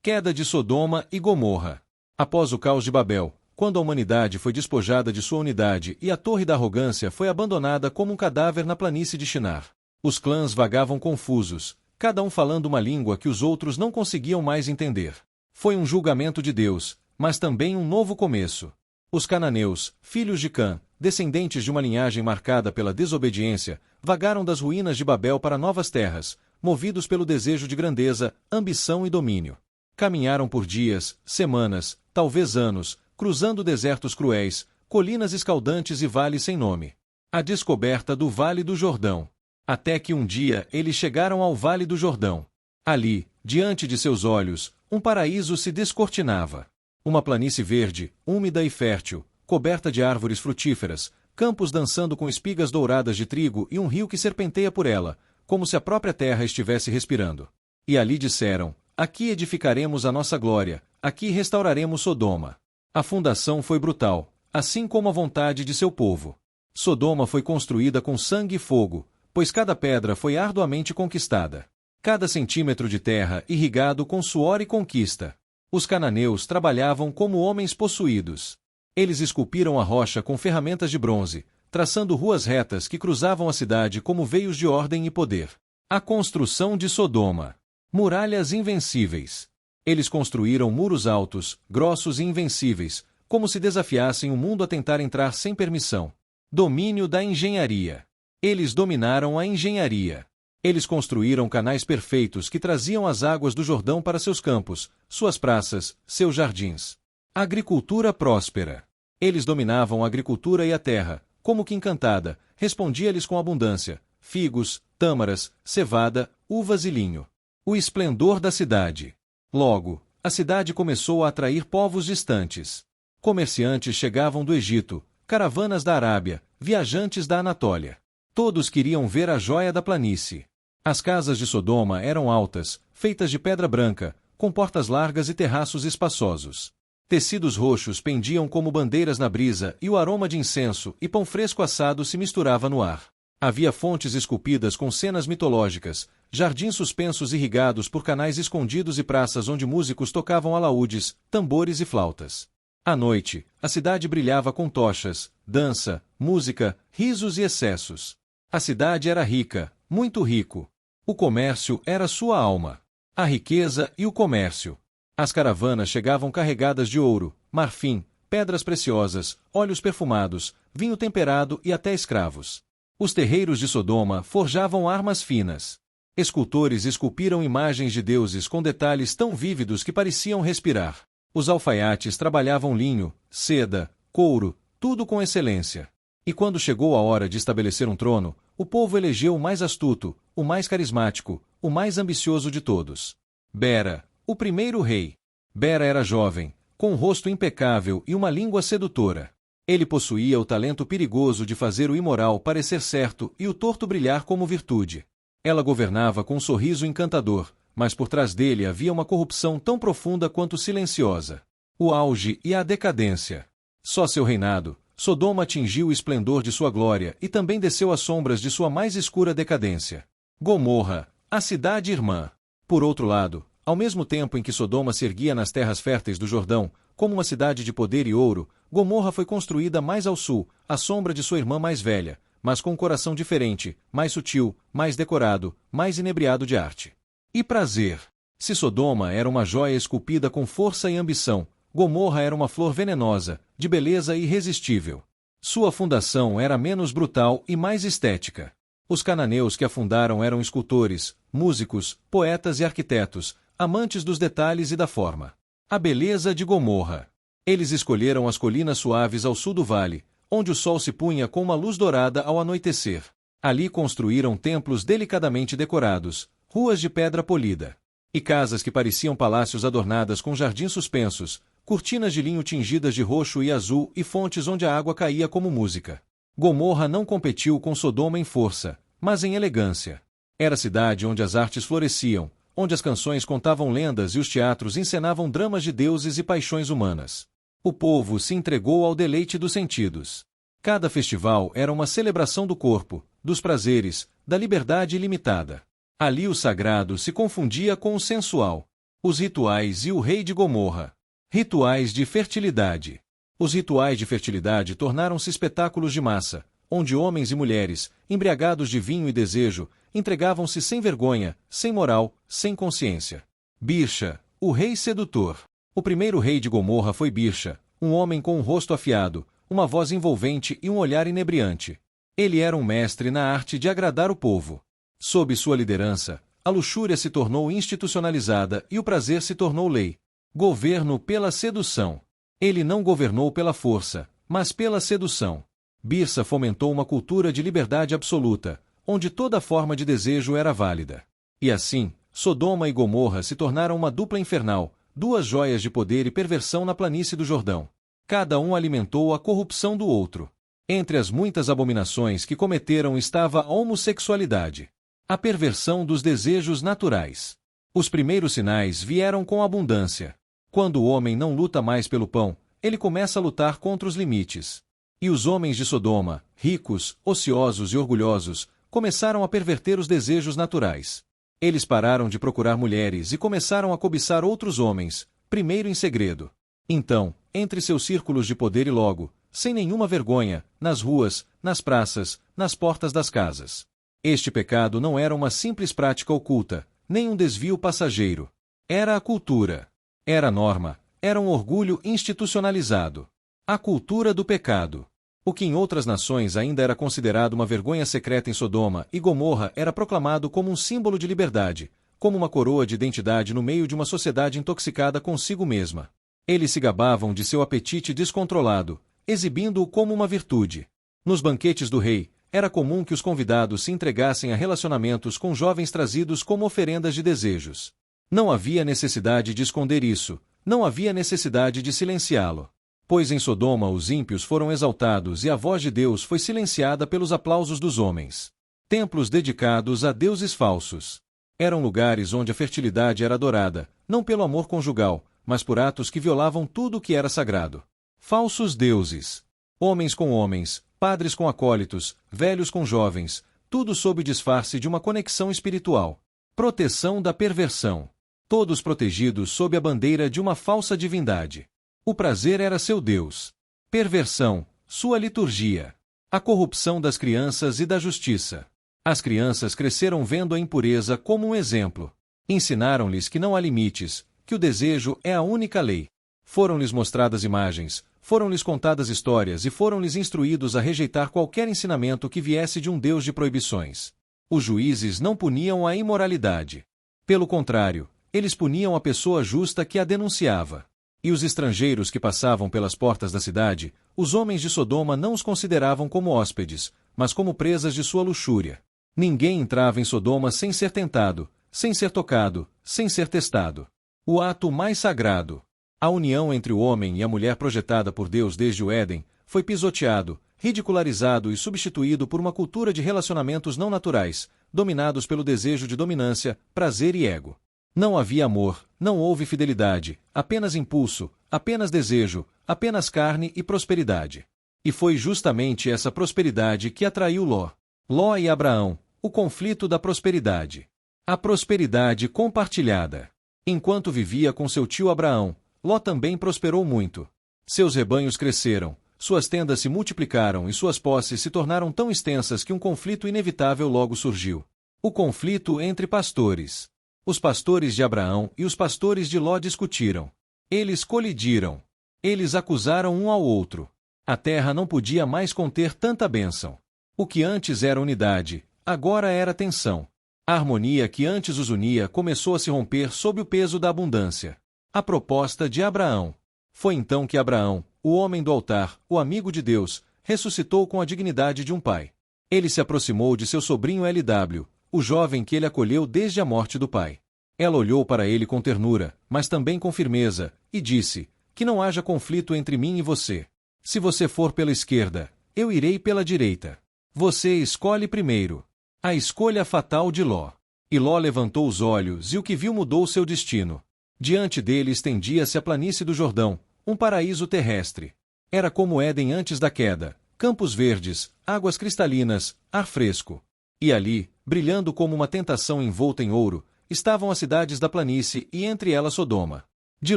Queda de Sodoma e Gomorra. Após o caos de Babel, quando a humanidade foi despojada de sua unidade e a Torre da Arrogância foi abandonada como um cadáver na planície de Shinar, os clãs vagavam confusos, cada um falando uma língua que os outros não conseguiam mais entender. Foi um julgamento de Deus, mas também um novo começo. Os cananeus, filhos de Cã, descendentes de uma linhagem marcada pela desobediência, vagaram das ruínas de Babel para novas terras, movidos pelo desejo de grandeza, ambição e domínio. Caminharam por dias, semanas, talvez anos, cruzando desertos cruéis, colinas escaldantes e vales sem nome. A descoberta do Vale do Jordão. Até que um dia eles chegaram ao Vale do Jordão. Ali, diante de seus olhos, um paraíso se descortinava. Uma planície verde, úmida e fértil, coberta de árvores frutíferas, campos dançando com espigas douradas de trigo e um rio que serpenteia por ela, como se a própria terra estivesse respirando. E ali disseram: aqui edificaremos a nossa glória, aqui restauraremos Sodoma. A fundação foi brutal, assim como a vontade de seu povo. Sodoma foi construída com sangue e fogo, pois cada pedra foi arduamente conquistada. Cada centímetro de terra irrigado com suor e conquista. Os cananeus trabalhavam como homens possuídos. Eles esculpiram a rocha com ferramentas de bronze, traçando ruas retas que cruzavam a cidade como veios de ordem e poder. A construção de Sodoma. Muralhas invencíveis. Eles construíram muros altos, grossos e invencíveis, como se desafiassem o mundo a tentar entrar sem permissão. Domínio da engenharia. Eles dominaram a engenharia. Eles construíram canais perfeitos que traziam as águas do Jordão para seus campos, suas praças, seus jardins. Agricultura próspera. Eles dominavam a agricultura e a terra, como que encantada, respondia-lhes com abundância: figos, tâmaras, cevada, uvas e linho. O esplendor da cidade. Logo, a cidade começou a atrair povos distantes. Comerciantes chegavam do Egito, caravanas da Arábia, viajantes da Anatólia. Todos queriam ver a joia da planície. As casas de Sodoma eram altas, feitas de pedra branca, com portas largas e terraços espaçosos. Tecidos roxos pendiam como bandeiras na brisa e o aroma de incenso e pão fresco assado se misturava no ar. Havia fontes esculpidas com cenas mitológicas, jardins suspensos irrigados por canais escondidos e praças onde músicos tocavam alaúdes, tambores e flautas. À noite, a cidade brilhava com tochas, dança, música, risos e excessos. A cidade era rica, muito rico. O comércio era sua alma. A riqueza e o comércio. As caravanas chegavam carregadas de ouro, marfim, pedras preciosas, óleos perfumados, vinho temperado e até escravos. Os terreiros de Sodoma forjavam armas finas. Escultores esculpiram imagens de deuses com detalhes tão vívidos que pareciam respirar. Os alfaiates trabalhavam linho, seda, couro, tudo com excelência. E quando chegou a hora de estabelecer um trono, o povo elegeu o mais astuto, o mais carismático, o mais ambicioso de todos. Bera, o primeiro rei. Bera era jovem, com um rosto impecável e uma língua sedutora. Ele possuía o talento perigoso de fazer o imoral parecer certo e o torto brilhar como virtude. Ela governava com um sorriso encantador, mas por trás dele havia uma corrupção tão profunda quanto silenciosa. O auge e a decadência. Só seu reinado, Sodoma atingiu o esplendor de sua glória e também desceu às sombras de sua mais escura decadência. Gomorra, a cidade irmã. Por outro lado, ao mesmo tempo em que Sodoma se erguia nas terras férteis do Jordão, como uma cidade de poder e ouro, Gomorra foi construída mais ao sul, à sombra de sua irmã mais velha, mas com um coração diferente, mais sutil, mais decorado, mais inebriado de arte. E prazer. Se Sodoma era uma joia esculpida com força e ambição, Gomorra era uma flor venenosa, de beleza irresistível. Sua fundação era menos brutal e mais estética. Os cananeus que a fundaram eram escultores, músicos, poetas e arquitetos, amantes dos detalhes e da forma. A beleza de Gomorra. Eles escolheram as colinas suaves ao sul do vale, onde o sol se punha com uma luz dourada ao anoitecer. Ali construíram templos delicadamente decorados, ruas de pedra polida, e casas que pareciam palácios adornadas com jardins suspensos, cortinas de linho tingidas de roxo e azul e fontes onde a água caía como música. Gomorra não competiu com Sodoma em força, mas em elegância. Era a cidade onde as artes floresciam, onde as canções contavam lendas e os teatros encenavam dramas de deuses e paixões humanas. O povo se entregou ao deleite dos sentidos. Cada festival era uma celebração do corpo, dos prazeres, da liberdade ilimitada. Ali o sagrado se confundia com o sensual. Os rituais e o rei de Gomorra. Rituais de fertilidade. Os rituais de fertilidade tornaram-se espetáculos de massa, onde homens e mulheres, embriagados de vinho e desejo, entregavam-se sem vergonha, sem moral, sem consciência. Birsha, o rei sedutor. O primeiro rei de Gomorra foi Birsha, um homem com um rosto afiado, uma voz envolvente e um olhar inebriante. Ele era um mestre na arte de agradar o povo. Sob sua liderança, a luxúria se tornou institucionalizada e o prazer se tornou lei. Governo pela sedução. Ele não governou pela força, mas pela sedução. Birsha fomentou uma cultura de liberdade absoluta, onde toda forma de desejo era válida. E assim, Sodoma e Gomorra se tornaram uma dupla infernal, duas joias de poder e perversão na planície do Jordão. Cada um alimentou a corrupção do outro. Entre as muitas abominações que cometeram estava a homossexualidade. A perversão dos desejos naturais. Os primeiros sinais vieram com abundância. Quando o homem não luta mais pelo pão, ele começa a lutar contra os limites. E os homens de Sodoma, ricos, ociosos e orgulhosos, começaram a perverter os desejos naturais. Eles pararam de procurar mulheres e começaram a cobiçar outros homens, primeiro em segredo. Então, entre seus círculos de poder e logo, sem nenhuma vergonha, nas ruas, nas praças, nas portas das casas. Este pecado não era uma simples prática oculta, nem um desvio passageiro. Era a cultura. Era a norma. Era um orgulho institucionalizado. A cultura do pecado. O que em outras nações ainda era considerado uma vergonha secreta em Sodoma e Gomorra era proclamado como um símbolo de liberdade, como uma coroa de identidade no meio de uma sociedade intoxicada consigo mesma. Eles se gabavam de seu apetite descontrolado, exibindo-o como uma virtude. Nos banquetes do rei, era comum que os convidados se entregassem a relacionamentos com jovens trazidos como oferendas de desejos. Não havia necessidade de esconder isso, não havia necessidade de silenciá-lo. Pois em Sodoma os ímpios foram exaltados e a voz de Deus foi silenciada pelos aplausos dos homens. Templos dedicados a deuses falsos. Eram lugares onde a fertilidade era adorada, não pelo amor conjugal, mas por atos que violavam tudo o que era sagrado. Falsos deuses. Homens com homens, padres com acólitos, velhos com jovens, tudo sob o disfarce de uma conexão espiritual. Proteção da perversão. Todos protegidos sob a bandeira de uma falsa divindade. O prazer era seu Deus. Perversão, sua liturgia. A corrupção das crianças e da justiça. As crianças cresceram vendo a impureza como um exemplo. Ensinaram-lhes que não há limites, que o desejo é a única lei. Foram-lhes mostradas imagens, foram-lhes contadas histórias e foram-lhes instruídos a rejeitar qualquer ensinamento que viesse de um Deus de proibições. Os juízes não puniam a imoralidade. Pelo contrário, eles puniam a pessoa justa que a denunciava. E os estrangeiros que passavam pelas portas da cidade, os homens de Sodoma não os consideravam como hóspedes, mas como presas de sua luxúria. Ninguém entrava em Sodoma sem ser tentado, sem ser tocado, sem ser testado. O ato mais sagrado, a união entre o homem e a mulher projetada por Deus desde o Éden, foi pisoteado, ridicularizado e substituído por uma cultura de relacionamentos não naturais, dominados pelo desejo de dominância, prazer e ego. Não havia amor, não houve fidelidade, apenas impulso, apenas desejo, apenas carne e prosperidade. E foi justamente essa prosperidade que atraiu Ló. Ló e Abraão, o conflito da prosperidade. A prosperidade compartilhada. Enquanto vivia com seu tio Abraão, Ló também prosperou muito. Seus rebanhos cresceram, suas tendas se multiplicaram e suas posses se tornaram tão extensas que um conflito inevitável logo surgiu. O conflito entre pastores. Os pastores de Abraão e os pastores de Ló discutiram. Eles colidiram. Eles acusaram um ao outro. A terra não podia mais conter tanta bênção. O que antes era unidade, agora era tensão. A harmonia que antes os unia começou a se romper sob o peso da abundância. A proposta de Abraão. Foi então que Abraão, o homem do altar, o amigo de Deus, ressuscitou com a dignidade de um pai. Ele se aproximou de seu sobrinho LW, o jovem que ele acolheu desde a morte do pai. Ela olhou para ele com ternura, mas também com firmeza, e disse: que não haja conflito entre mim e você. Se você for pela esquerda, eu irei pela direita. Você escolhe primeiro. A escolha fatal de Ló. E Ló levantou os olhos e o que viu mudou seu destino. Diante dele estendia-se a planície do Jordão, um paraíso terrestre. Era como Éden antes da queda, campos verdes, águas cristalinas, ar fresco. E ali, brilhando como uma tentação envolta em ouro, estavam as cidades da planície e entre elas Sodoma. De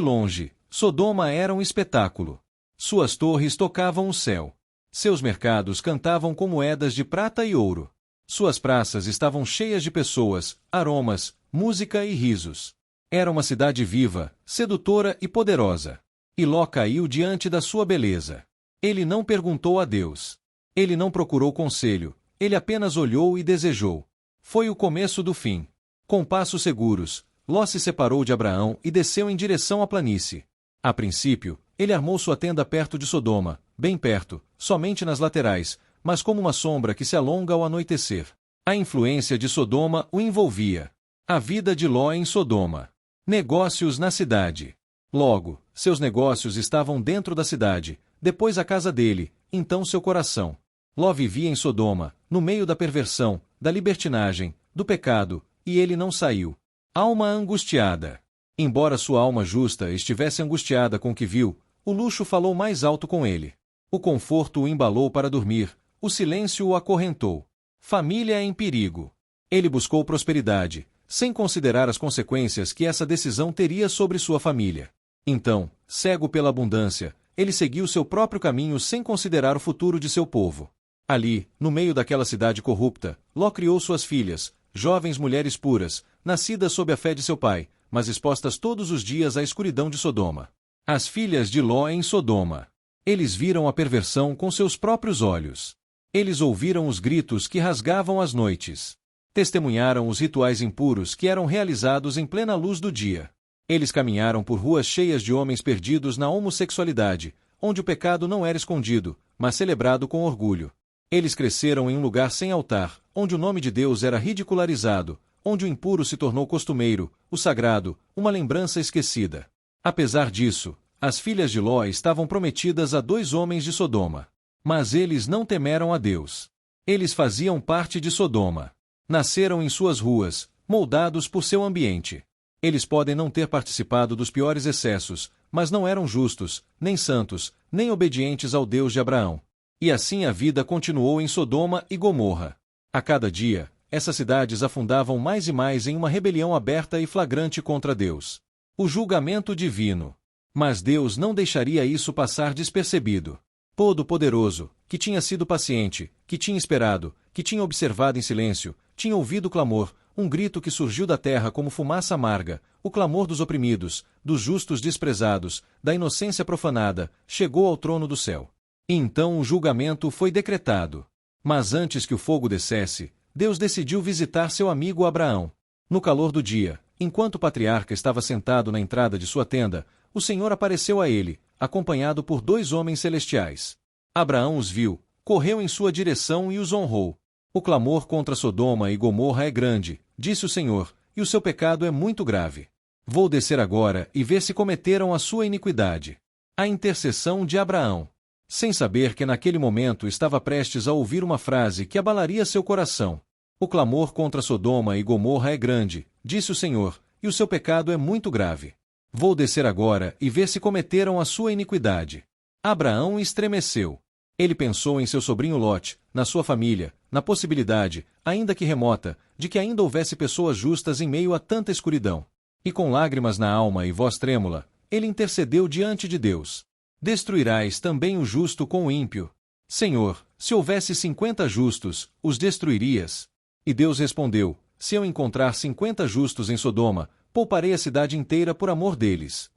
longe, Sodoma era um espetáculo. Suas torres tocavam o céu. Seus mercados cantavam com moedas de prata e ouro. Suas praças estavam cheias de pessoas, aromas, música e risos. Era uma cidade viva, sedutora e poderosa. E Ló caiu diante da sua beleza. Ele não perguntou a Deus. Ele não procurou conselho, ele apenas olhou e desejou. Foi o começo do fim. Com passos seguros, Ló se separou de Abraão e desceu em direção à planície. A princípio, ele armou sua tenda perto de Sodoma, bem perto, somente nas laterais, mas como uma sombra que se alonga ao anoitecer. A influência de Sodoma o envolvia. A vida de Ló em Sodoma. Negócios na cidade. Logo, seus negócios estavam dentro da cidade, depois a casa dele, então seu coração. Ló vivia em Sodoma, no meio da perversão, da libertinagem, do pecado, e ele não saiu. Alma angustiada. Embora sua alma justa estivesse angustiada com o que viu, o luxo falou mais alto com ele. O conforto o embalou para dormir, o silêncio o acorrentou. Família em perigo. Ele buscou prosperidade, sem considerar as consequências que essa decisão teria sobre sua família. Então, cego pela abundância, ele seguiu seu próprio caminho sem considerar o futuro de seu povo. Ali, no meio daquela cidade corrupta, Ló criou suas filhas, jovens mulheres puras, nascidas sob a fé de seu pai, mas expostas todos os dias à escuridão de Sodoma. As filhas de Ló em Sodoma. Eles viram a perversão com seus próprios olhos. Eles ouviram os gritos que rasgavam as noites. Testemunharam os rituais impuros que eram realizados em plena luz do dia. Eles caminharam por ruas cheias de homens perdidos na homossexualidade, onde o pecado não era escondido, mas celebrado com orgulho. Eles cresceram em um lugar sem altar, onde o nome de Deus era ridicularizado, onde o impuro se tornou costumeiro, o sagrado, uma lembrança esquecida. Apesar disso, as filhas de Ló estavam prometidas a 2 homens de Sodoma. Mas eles não temeram a Deus. Eles faziam parte de Sodoma. Nasceram em suas ruas, moldados por seu ambiente. Eles podem não ter participado dos piores excessos, mas não eram justos, nem santos, nem obedientes ao Deus de Abraão. E assim a vida continuou em Sodoma e Gomorra. A cada dia, essas cidades afundavam mais e mais em uma rebelião aberta e flagrante contra Deus. O julgamento divino. Mas Deus não deixaria isso passar despercebido. Todo-Poderoso, que tinha sido paciente, que tinha esperado, que tinha observado em silêncio, tinha ouvido o clamor, um grito que surgiu da terra como fumaça amarga, o clamor dos oprimidos, dos justos desprezados, da inocência profanada, chegou ao trono do céu. E então o julgamento foi decretado. Mas antes que o fogo descesse, Deus decidiu visitar seu amigo Abraão. No calor do dia, enquanto o patriarca estava sentado na entrada de sua tenda, o Senhor apareceu a ele, acompanhado por 2 homens celestiais. Abraão os viu, correu em sua direção e os honrou. O clamor contra Sodoma e Gomorra é grande, disse o Senhor, e o seu pecado é muito grave. Vou descer agora e ver se cometeram a sua iniquidade. A intercessão de Abraão. Sem saber que naquele momento estava prestes a ouvir uma frase que abalaria seu coração. O clamor contra Sodoma e Gomorra é grande, disse o Senhor, e o seu pecado é muito grave. Vou descer agora e ver se cometeram a sua iniquidade. Abraão estremeceu. Ele pensou em seu sobrinho Lote, na sua família, na possibilidade, ainda que remota, de que ainda houvesse pessoas justas em meio a tanta escuridão. E com lágrimas na alma e voz trêmula, ele intercedeu diante de Deus. Destruirás também o justo com o ímpio? Senhor, se houvesse 50 justos, os destruirias? E Deus respondeu, se eu encontrar 50 justos em Sodoma, pouparei a cidade inteira por amor deles.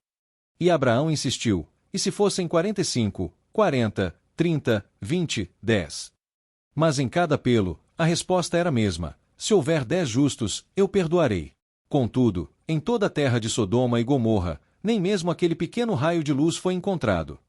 E Abraão insistiu, e se fossem 45, 40, 30, 20, 10? Mas em cada apelo, a resposta era a mesma, se houver 10 justos, eu perdoarei. Contudo, em toda a terra de Sodoma e Gomorra, nem mesmo aquele pequeno raio de luz foi encontrado.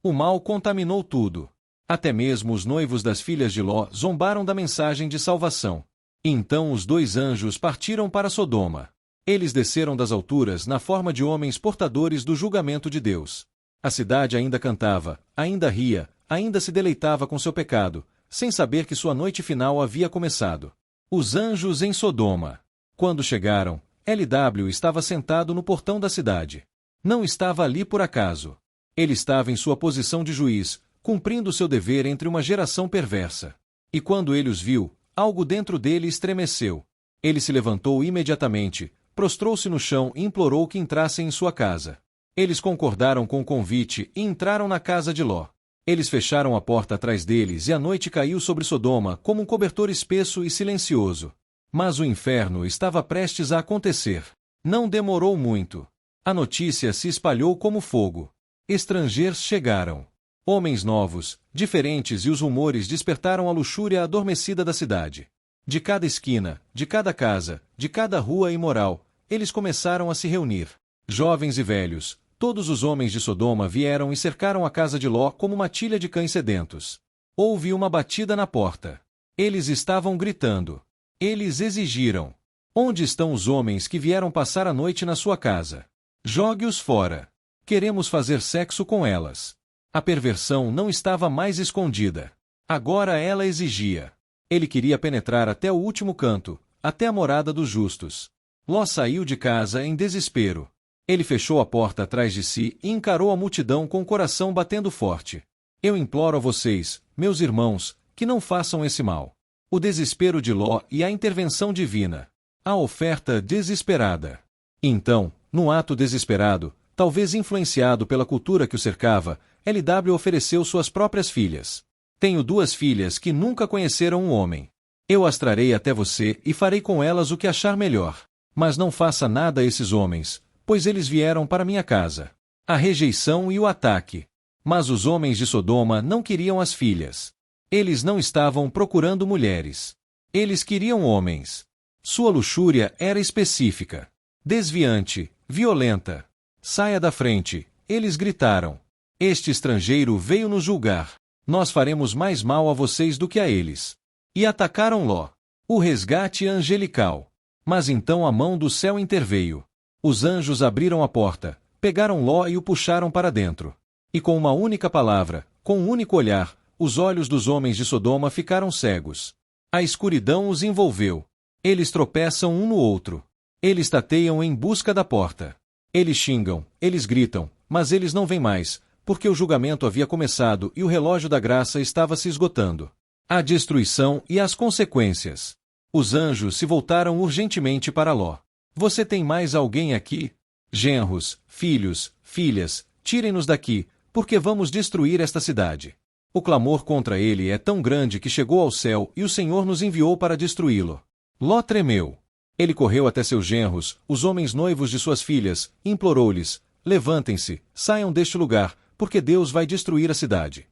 O mal contaminou tudo. Até mesmo os noivos das filhas de Ló zombaram da mensagem de salvação. E então os 2 anjos partiram para Sodoma. Eles desceram das alturas na forma de homens portadores do julgamento de Deus. A cidade ainda cantava, ainda ria, ainda se deleitava com seu pecado, sem saber que sua noite final havia começado. Os anjos em Sodoma. Quando chegaram, LW estava sentado no portão da cidade. Não estava ali por acaso. Ele estava em sua posição de juiz, cumprindo seu dever entre uma geração perversa. E quando ele os viu, algo dentro dele estremeceu. Ele se levantou imediatamente, prostrou-se no chão e implorou que entrassem em sua casa. Eles concordaram com o convite e entraram na casa de Ló. Eles fecharam a porta atrás deles e a noite caiu sobre Sodoma como um cobertor espesso e silencioso. Mas o inferno estava prestes a acontecer. Não demorou muito. A notícia se espalhou como fogo. Estrangeiros chegaram. Homens novos, diferentes, e os rumores despertaram a luxúria adormecida da cidade. De cada esquina, de cada casa, de cada rua imoral, eles começaram a se reunir. Jovens e velhos, todos os homens de Sodoma vieram e cercaram a casa de Ló como uma matilha de cães sedentos. Houve uma batida na porta. Eles estavam gritando. Eles exigiram: onde estão os homens que vieram passar a noite na sua casa? Jogue-os fora. Queremos fazer sexo com elas. A perversão não estava mais escondida. Agora ela exigia. Ele queria penetrar até o último canto, até a morada dos justos. Ló saiu de casa em desespero. Ele fechou a porta atrás de si e encarou a multidão com o coração batendo forte. Eu imploro a vocês, meus irmãos, que não façam esse mal. O desespero de Ló e a intervenção divina. A oferta desesperada. Então, num ato desesperado, talvez influenciado pela cultura que o cercava, LW ofereceu suas próprias filhas. Tenho 2 filhas que nunca conheceram um homem. Eu as trarei até você e farei com elas o que achar melhor. Mas não faça nada a esses homens, pois eles vieram para minha casa. A rejeição e o ataque. Mas os homens de Sodoma não queriam as filhas. Eles não estavam procurando mulheres. Eles queriam homens. Sua luxúria era específica. Desviante, violenta. Saia da frente, eles gritaram. Este estrangeiro veio nos julgar. Nós faremos mais mal a vocês do que a eles. E atacaram Ló. O resgate angelical. Mas então a mão do céu interveio. Os anjos abriram a porta, pegaram Ló e o puxaram para dentro. E com uma única palavra, com um único olhar, os olhos dos homens de Sodoma ficaram cegos. A escuridão os envolveu. Eles tropeçam um no outro. Eles tateiam em busca da porta. Eles xingam, eles gritam, mas eles não vêm mais, porque o julgamento havia começado e o relógio da graça estava se esgotando. A destruição e as consequências. Os anjos se voltaram urgentemente para Ló. Você tem mais alguém aqui? Genros, filhos, filhas, tirem-nos daqui, porque vamos destruir esta cidade. O clamor contra ele é tão grande que chegou ao céu e o Senhor nos enviou para destruí-lo. Ló tremeu. Ele correu até seus genros, os homens noivos de suas filhas, e implorou-lhes: levantem-se, saiam deste lugar, porque Deus vai destruir a cidade.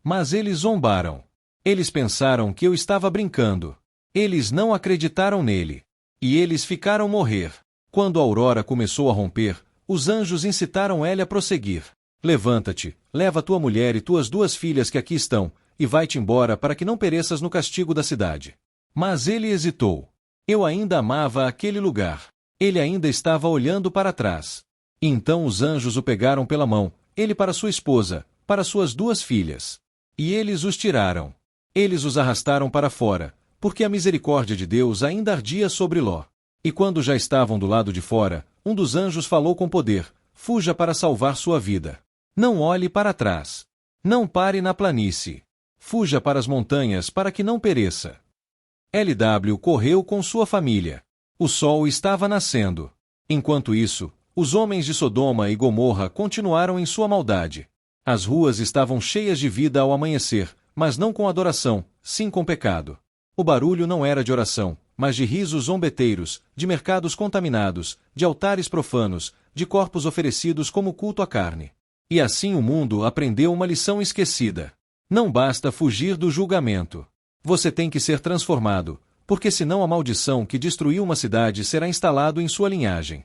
Mas eles zombaram. Eles pensaram que eu estava brincando. Eles não acreditaram nele. E eles ficaram morrer. Quando a aurora começou a romper, os anjos incitaram ele a prosseguir. Levanta-te, leva tua mulher e tuas 2 filhas que aqui estão, e vai-te embora para que não pereças no castigo da cidade. Mas ele hesitou. Eu ainda amava aquele lugar. Ele ainda estava olhando para trás. Então os anjos o pegaram pela mão, ele para sua esposa, para suas 2 filhas. E eles os tiraram. Eles os arrastaram para fora, porque a misericórdia de Deus ainda ardia sobre Ló. E quando já estavam do lado de fora, um dos anjos falou com poder: fuja para salvar sua vida. Não olhe para trás. Não pare na planície. Fuja para as montanhas para que não pereça. LW correu com sua família. O sol estava nascendo. Enquanto isso, os homens de Sodoma e Gomorra continuaram em sua maldade. As ruas estavam cheias de vida ao amanhecer, mas não com adoração, sim com pecado. O barulho não era de oração, mas de risos zombeteiros, de mercados contaminados, de altares profanos, de corpos oferecidos como culto à carne. E assim o mundo aprendeu uma lição esquecida. Não basta fugir do julgamento. Você tem que ser transformado, porque senão a maldição que destruiu uma cidade será instalado em sua linhagem.